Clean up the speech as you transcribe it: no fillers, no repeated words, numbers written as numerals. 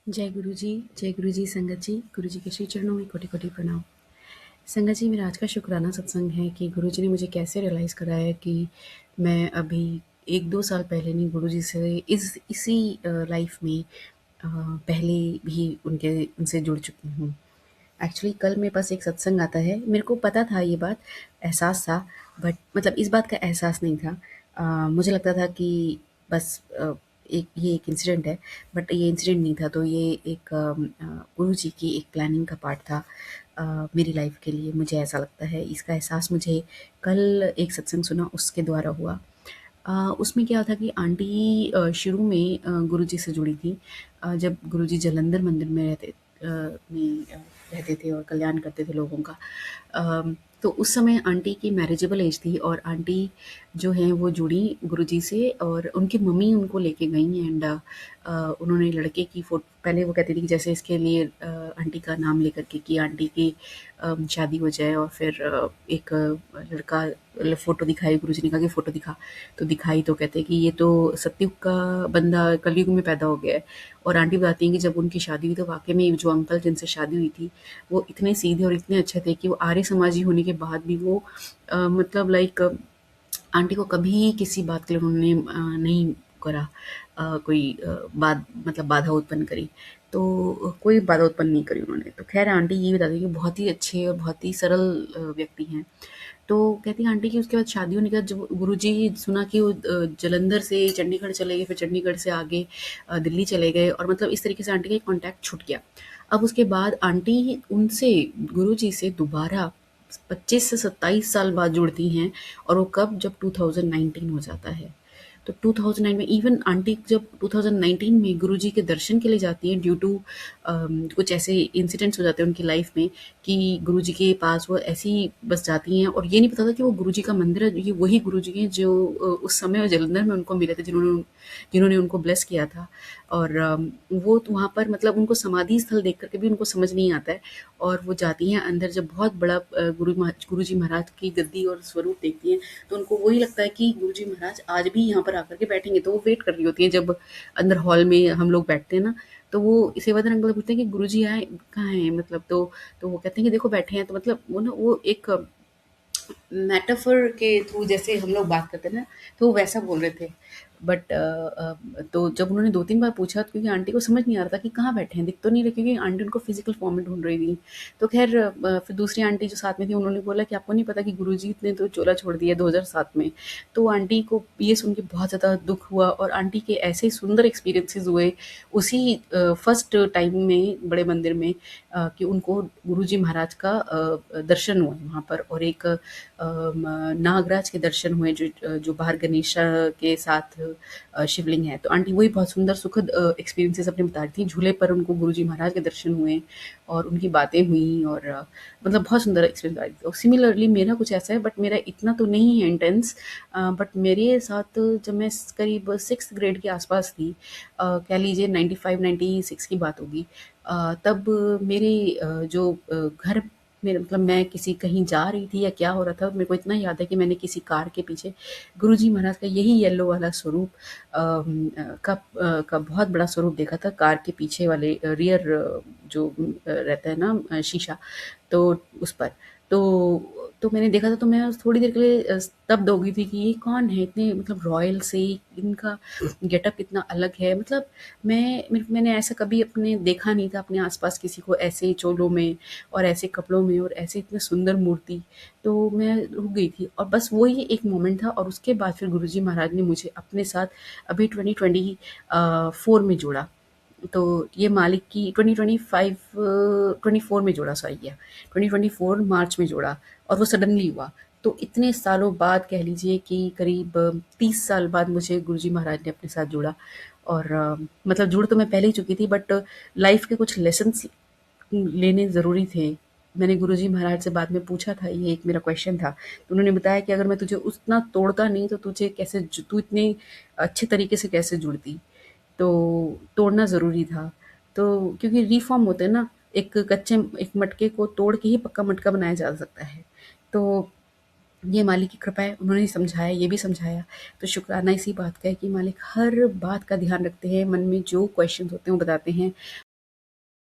जय गुरु जी संगत जी, गुरु जी के श्री चरणों में कोटि कोटि प्रणाम। संगत जी, मेरा आज का शुक्राना सत्संग है कि गुरु जी ने मुझे कैसे रियलाइज़ कराया कि मैं अभी 1-2 साल पहले नहीं, गुरु जी से इसी लाइफ में पहले भी उनसे जुड़ चुकी हूँ। एक्चुअली कल मेरे पास एक सत्संग आता है, मेरे को पता था ये बात, एहसास था, बट मतलब इस बात का एहसास नहीं था। मुझे लगता था कि बस ये एक इंसिडेंट है, बट ये इंसिडेंट नहीं था, तो ये एक गुरु जी की एक प्लानिंग का पार्ट था मेरी लाइफ के लिए, मुझे ऐसा लगता है। इसका एहसास मुझे कल एक सत्संग सुना उसके द्वारा हुआ। उसमें क्या था कि आंटी शुरू में गुरुजी से जुड़ी थी। जब गुरुजी जालंधर मंदिर में रहते थे और कल्याण करते थे लोगों का। तो उस समय आंटी की मैरिजेबल एज थी और आंटी जो हैं वो जुड़ी गुरुजी से और उनकी मम्मी उनको लेके गईं एंड उन्होंने लड़के की पहले वो कहती थी कि जैसे इसके लिए आंटी का नाम लेकर के कि आंटी की शादी हो जाए और फिर एक लड़का फ़ोटो दिखाई, गुरुजी ने कहा कि फ़ोटो दिखा। तो दिखाई तो कहते हैं कि ये तो सतयुग का बंदा कलयुग में पैदा हो गया है। और आंटी बताती हैं कि जब उनकी शादी हुई तो वाक़ई में जो अंकल जिनसे शादी हुई थी, वो इतने सीधे और इतने अच्छे थे कि वो आर्य समाजी होने के बाद भी वो मतलब लाइक आंटी को कभी किसी बात के लिए उन्होंने नहीं करा, कोई बात मतलब बाधा उत्पन्न करी। तो कोई बाधा उत्पन्न नहीं करी उन्होंने। तो ख़ैर आंटी ये बताती हैं कि बहुत ही अच्छे और बहुत ही सरल व्यक्ति हैं। तो कहती हैं आंटी कि उसके बाद शादी होने के बाद जब गुरुजी सुना कि वो जालंधर से चंडीगढ़ चले गए, फिर चंडीगढ़ से आगे दिल्ली चले गए और मतलब इस तरीके से आंटी का कॉन्टैक्ट छूट गया। अब उसके बाद आंटी उनसे गुरुजी से दोबारा 25 से 27 साल बाद जुड़ती हैं और वो कब जब 2019 हो जाता है। तो 2009 में इवन आंटी जब 2019 में गुरुजी के दर्शन के लिए जाती हैं ड्यू टू कुछ ऐसे इंसिडेंट्स हो जाते हैं उनकी लाइफ में कि गुरुजी के पास वो ऐसी बस जाती हैं और ये नहीं पता था कि वो गुरुजी का मंदिर है, ये वही गुरुजी हैं जो उस समय जालंधर में उनको मिले थे, जिन्होंने जिन्होंने उनको ब्लेस किया था। और वो तो वहाँ पर मतलब उनको समाधि स्थल देख कर के भी उनको समझ नहीं आता है और वो जाती हैं अंदर, जब बहुत बड़ा गुरुजी महाराज की गद्दी और स्वरूप देखती हैं तो उनको वही लगता है कि गुरुजी महाराज आज भी यहाँ पर आकर के बैठेंगे। तो वो वेट कर रही होती हैं जब अंदर हॉल में हम लोग बैठते हैं ना, तो वो सेवादार अंकल पूछते हैं कि गुरुजी आए कहाँ हैं, मतलब तो वो कहते हैं कि देखो बैठे हैं। तो मतलब वो ना वो एक मेटाफर के थ्रू जैसे हम लोग बात करते हैं ना, तो वो वैसा बोल रहे थे। बट तो जब उन्होंने 2-3 बार पूछा तो क्योंकि आंटी को समझ नहीं आ रहा था कि कहाँ बैठे हैं, दिख तो नहीं रहे, क्योंकि आंटी उनको फिजिकल फॉर्म में ढूंढ रही थी। तो खैर फिर दूसरी आंटी जो साथ में थी उन्होंने बोला कि आपको नहीं पता कि गुरुजी ने तो चोला छोड़ दिया 2007 में। तो आंटी को ये सुन के बहुत ज़्यादा दुख हुआ और आंटी के ऐसे सुंदर एक्सपीरियंसेस हुए उसी फर्स्ट टाइम में बड़े मंदिर में, कि उनको गुरुजी महाराज का दर्शन हुए वहाँ पर और एक नागराज के दर्शन हुए जो बाहर गणेशा के साथ शिवलिंग है। तो आंटी वही बहुत सुंदर सुखद एक्सपीरियंसेस अपने बता रही थी। झूले पर उनको गुरुजी महाराज के दर्शन हुए और उनकी बातें हुई और मतलब बहुत सुंदर एक्सपीरियंस बता रही थी। और सिमिलरली मेरा कुछ ऐसा है, बट मेरा इतना तो नहीं है इंटेंस, बट मेरे साथ जब मैं करीब 6th ग्रेड के आसपास थी, कह लीजिए 95-96 की बात होगी, तब मेरे जो घर मेरे मतलब मैं किसी कहीं जा रही थी या क्या हो रहा था, मेरे को इतना याद है कि मैंने किसी कार के पीछे गुरुजी महाराज का यही येलो वाला स्वरूप का बहुत बड़ा स्वरूप देखा था कार के पीछे वाले रियर जो रहता है ना शीशा, तो उस पर। तो मैंने देखा था तो मैं थोड़ी देर के लिए स्तब्ध हो गई थी कि ये कौन है? इतने मतलब रॉयल से इनका गेटअप कितना अलग है। मतलब मैंने ऐसा कभी अपने देखा नहीं था अपने आस-पास किसी को ऐसे चोलों में और ऐसे कपड़ों में और ऐसे इतने सुंदर मूर्ति। तो मैं रुक गई थी और बस वही एक मोमेंट था और उसके बाद फिर गुरुजी महाराज ने मुझे अपने साथ अभी 2024 में जोड़ा। तो ये मालिक की 2025 24 में जोड़ा, सॉरी या 2024 मार्च में जोड़ा और वो सडनली हुआ। तो इतने सालों बाद कह लीजिए कि करीब 30 साल बाद मुझे गुरुजी महाराज ने अपने साथ जोड़ा और मतलब जुड़ तो मैं पहले ही चुकी थी, बट लाइफ के कुछ लेसन्स लेने ज़रूरी थे। मैंने गुरुजी महाराज से बाद में पूछा था, ये एक मेरा क्वेश्चन था। तो उन्होंने बताया कि अगर मैं तुझे उतना तोड़ता नहीं तो तू इतने अच्छे तरीके से कैसे जुड़ती? तो तोड़ना ज़रूरी था। तो क्योंकि रिफ़ॉर्म होते हैं ना, एक मटके को तोड़ के ही पक्का मटका बनाया जा सकता है। तो ये मालिक की कृपा है, उन्होंने समझाया, ये भी समझाया। तो शुक्राना इसी बात का है कि मालिक हर बात का ध्यान रखते हैं, मन में जो क्वेश्चन्स होते हैं वो बताते हैं